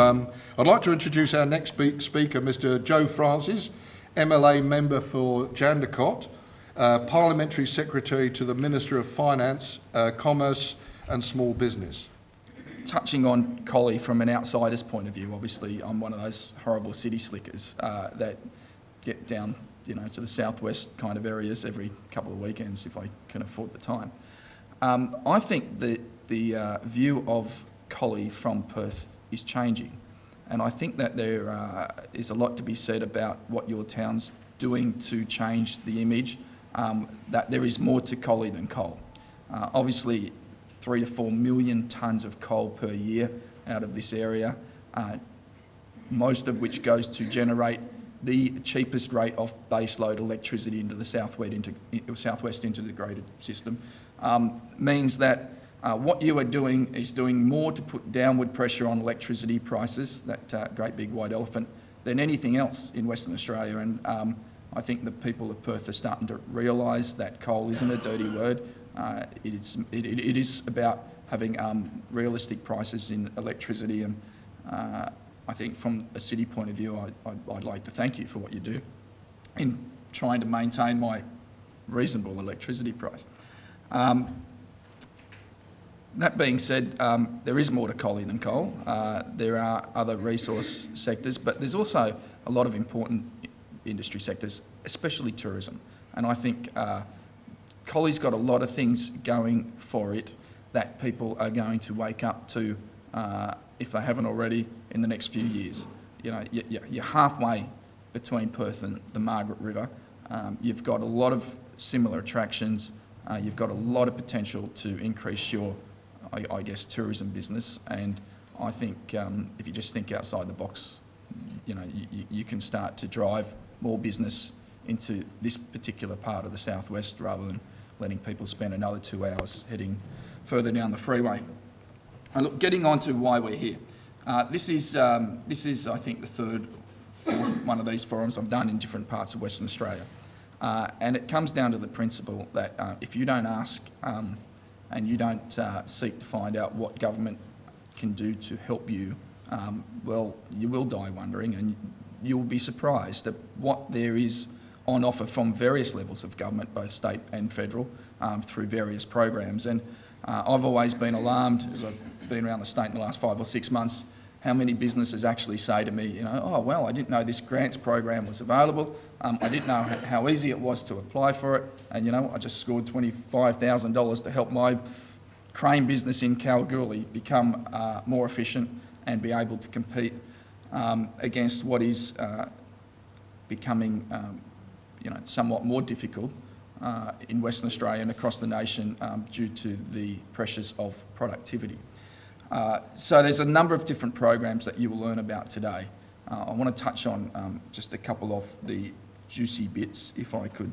I'd like to introduce our next speaker, Mr. Joe Francis, MLA member for Jandakot, Parliamentary Secretary to the Minister of Finance, Commerce and Small Business. Touching on Collie from an outsider's point of view, obviously I'm one of those horrible city slickers that get down, to the southwest kind of areas every couple of weekends if I can afford the time. I think that the view of Collie from Perth is changing, and I think that there is a lot to be said about what your town's doing to change the image, that there is more to Collie than coal. Obviously 3 to 4 million tonnes of coal per year out of this area, most of which goes to generate the cheapest rate of baseload electricity into the southwest integrated system, means that what you are doing is doing more to put downward pressure on electricity prices, that great big white elephant, than anything else in Western Australia. And I think the people of Perth are starting to realise that coal isn't a dirty word. It is about having realistic prices in electricity, and I think from a city point of view, I'd like to thank you for what you do in trying to maintain my reasonable electricity price. That being said, there is more to Collie than coal. There are other resource sectors, but there's also a lot of important industry sectors, especially tourism. And I think Collie's got a lot of things going for it that people are going to wake up to, if they haven't already, in the next few years. You're halfway between Perth and the Margaret River. You've got a lot of similar attractions. You've got a lot of potential to increase your, I guess, tourism business. And I think if you just think outside the box, you can start to drive more business into this particular part of the southwest rather than letting people spend another 2 hours heading further down the freeway. And look, getting on to why we're here. This is, I think, the third, fourth one of these forums I've done in different parts of Western Australia. And it comes down to the principle that if you don't ask and you don't seek to find out what government can do to help you, well, you will die wondering, and you'll be surprised at what there is on offer from various levels of government, both state and federal, through various programs. And I've always been alarmed, as I've been around the state in the last 5 or 6 months, how many businesses actually say to me, oh, well, I didn't know this grants program was available. I didn't know how easy it was to apply for it. And, I just scored $25,000 to help my crane business in Kalgoorlie become more efficient and be able to compete against what is becoming somewhat more difficult in Western Australia and across the nation due to the pressures of productivity. So there's a number of different programs that you will learn about today. I want to touch on just a couple of the juicy bits, if I could,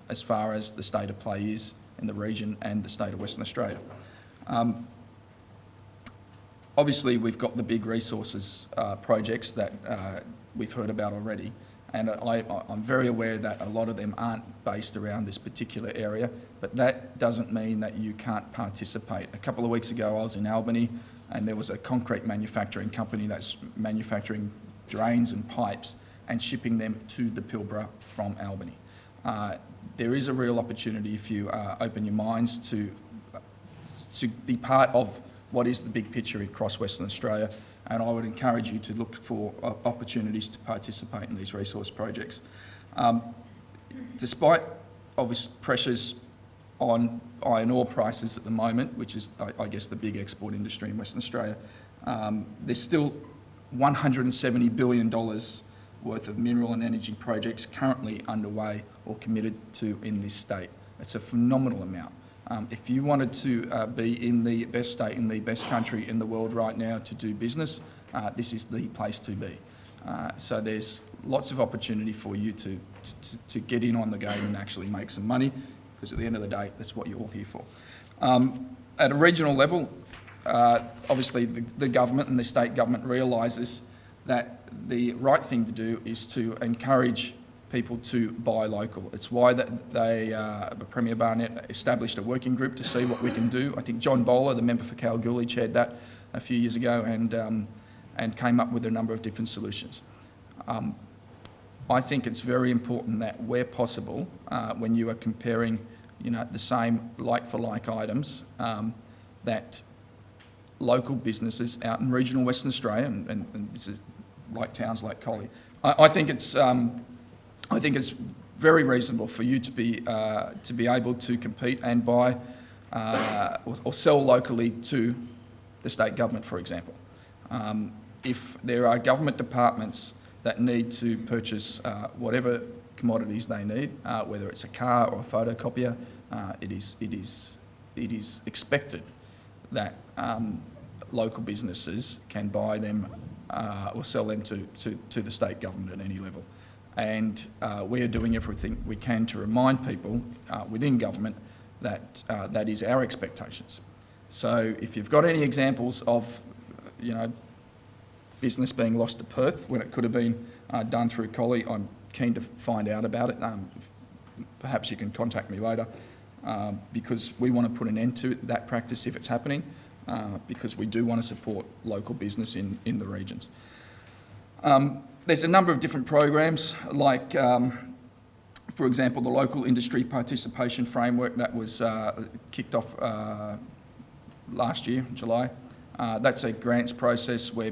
as far as the state of play is in the region and the state of Western Australia. Obviously, we've got the big resources projects that we've heard about already, and I'm very aware that a lot of them aren't based around this particular area, but that doesn't mean that you can't participate. A couple of weeks ago I was in Albany, and there was a concrete manufacturing company that's manufacturing drains and pipes and shipping them to the Pilbara from Albany. There is a real opportunity if you open your minds to be part of what is the big picture across Western Australia, and I would encourage you to look for opportunities to participate in these resource projects. Despite obvious pressures on iron ore prices at the moment, which is, I guess, the big export industry in Western Australia, there's still $170 billion worth of mineral and energy projects currently underway or committed to in this state. It's a phenomenal amount. If you wanted to be in the best state, in the best country in the world right now to do business, this is the place to be. So there's lots of opportunity for you to get in on the game and actually make some money, because at the end of the day, that's what you're all here for. At a regional level, obviously the government and the state government realises that the right thing to do is to encourage people to buy local. It's why Premier Barnett established a working group to see what we can do. I think John Bowler, the member for Kalgoorlie, chaired that a few years ago, and and came up with a number of different solutions. I think it's very important that where possible, when you are comparing, the same like-for-like items, that local businesses out in regional Western Australia, and this is like towns like Collie, I think it's very reasonable for you to be able to compete and buy or sell locally to the state government, for example. If there are government departments that need to purchase whatever commodities they need, whether it's a car or a photocopier, it is expected that local businesses can buy them or sell them to the state government at any level. And we are doing everything we can to remind people within government that that is our expectations. So if you've got any examples of, business being lost to Perth when it could have been done through Collie, I'm keen to find out about it. Perhaps you can contact me later because we want to put an end to that practice if it's happening because we do want to support local business in the regions. There's a number of different programs like, for example, the Local Industry Participation Framework that was kicked off last year, July. That's a grants process where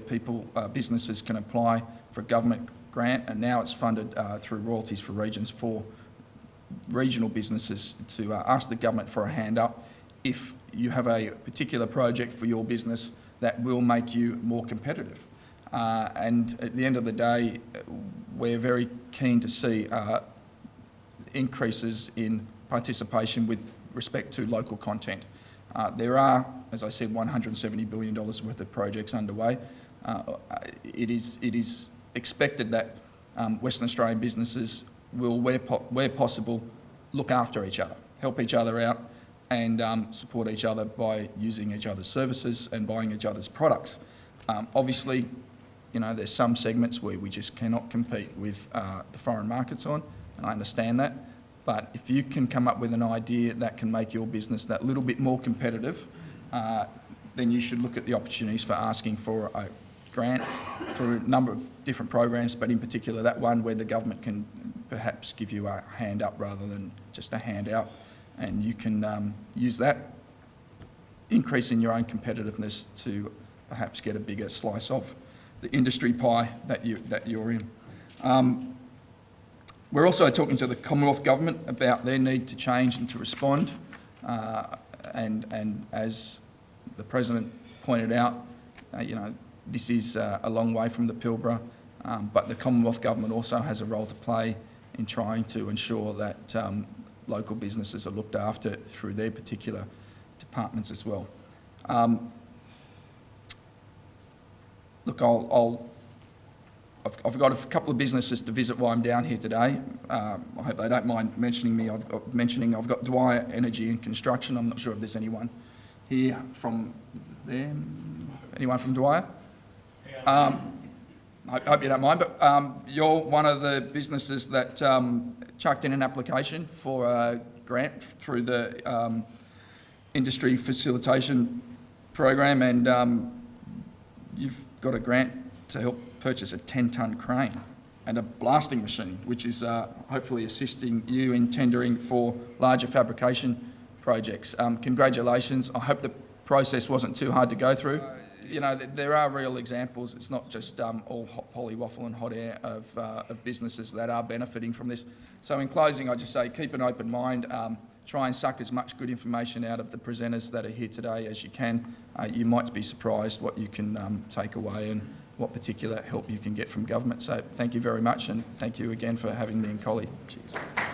businesses can apply for a government grant, and now it's funded through Royalties for Regions for regional businesses to ask the government for a hand up if you have a particular project for your business that will make you more competitive. And at the end of the day, we're very keen to see increases in participation with respect to local content. There are, as I said, $170 billion worth of projects underway. It is expected that Western Australian businesses will, where possible, look after each other, help each other out and support each other by using each other's services and buying each other's products. Obviously, there's some segments where we just cannot compete with the foreign markets on, and I understand that. But if you can come up with an idea that can make your business that little bit more competitive, then you should look at the opportunities for asking for a grant through a number of different programs, but in particular that one where the government can perhaps give you a hand up rather than just a handout, and you can use that increase in your own competitiveness to perhaps get a bigger slice of the industry pie that you're in. We're also talking to the Commonwealth Government about their need to change and to respond. And as the President pointed out, this is a long way from the Pilbara, but the Commonwealth Government also has a role to play in trying to ensure that local businesses are looked after through their particular departments as well. Look, I've got a couple of businesses to visit while I'm down here today. I hope they don't mind mentioning me. I've got Dwyer Energy and Construction. I'm not sure if there's anyone here from there. Anyone from Dwyer? I hope you don't mind, but you're one of the businesses that chucked in an application for a grant through the Industry Facilitation Program, and you've got a grant to help purchase a 10-tonne crane and a blasting machine, which is hopefully assisting you in tendering for larger fabrication projects. Congratulations. I hope the process wasn't too hard to go through. There are real examples. It's not just all pollywaffle and hot air of businesses that are benefiting from this. So in closing, I just say keep an open mind. Try and suck as much good information out of the presenters that are here today as you can. You might be surprised what you can take away and what particular help you can get from government. So thank you very much, and thank you again for having me in Collie. Cheers.